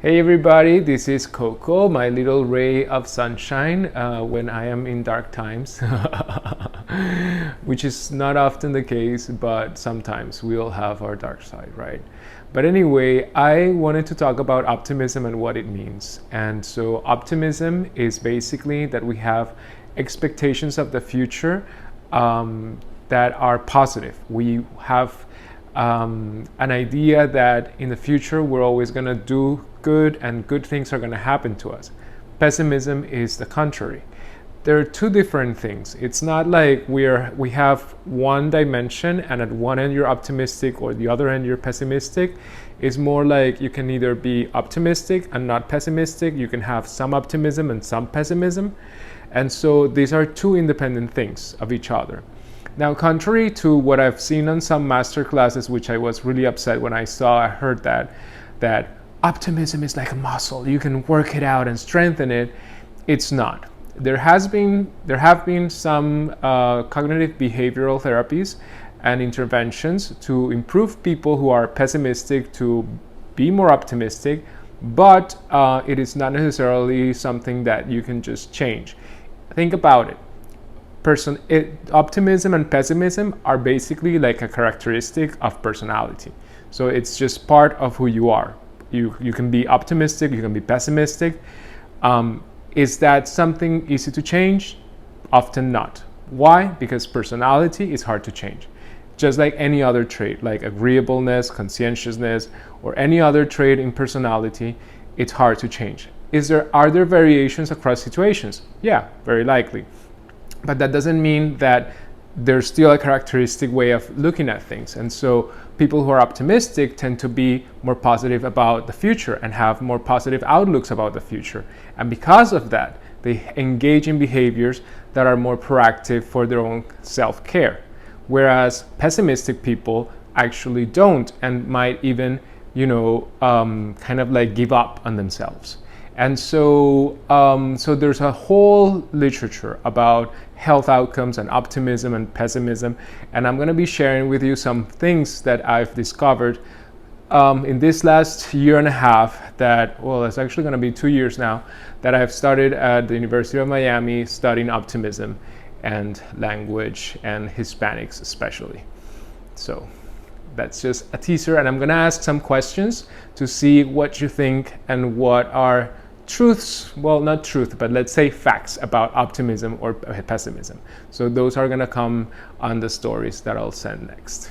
Hey everybody, this is Coco, my little ray of sunshine when I am in dark times, which is not often the case, but sometimes we all have our dark side, right? But anyway, I wanted to talk about optimism and what it means. And so, optimism is basically that we have expectations of the future that are positive. We have an idea that in the future we're always going to do good and good things are going to happen to us. Pessimism is the contrary. There are two different things. It's not like we have one dimension and at one end you're optimistic or the other end you're pessimistic. It's more like you can either be optimistic and not pessimistic. You can have some optimism and some pessimism. And so these are two independent things of each other. Now, contrary to what I've seen on some master classes, which I was really upset when I heard that optimism is like a muscle. You can work it out and strengthen it. It's not. There have been some cognitive behavioral therapies and interventions to improve people who are pessimistic to be more optimistic, but it is not necessarily something that you can just change. Think about it. Optimism and pessimism are basically like a characteristic of personality. So it's just part of who you are. You can be optimistic, you can be pessimistic. Is that something easy to change? Often not. Why? Because personality is hard to change. Just like any other trait, like agreeableness, conscientiousness, or any other trait in personality, it's hard to change. Are there variations across situations? Yeah, very likely. But that doesn't mean that there's still a characteristic way of looking at things. And so people who are optimistic tend to be more positive about the future and have more positive outlooks about the future. And because of that, they engage in behaviors that are more proactive for their own self-care. Whereas pessimistic people actually don't and might even, kind of like give up on themselves. And so there's a whole literature about health outcomes and optimism and pessimism. And I'm going to be sharing with you some things that I've discovered in this last year and a half it's actually going to be 2 years now, that I've started at the University of Miami studying optimism and language and Hispanics especially. So that's just a teaser, and I'm going to ask some questions to see what you think and what are truths, well, not truth, but let's say facts about optimism or pessimism. So those are going to come on the stories that I'll send next.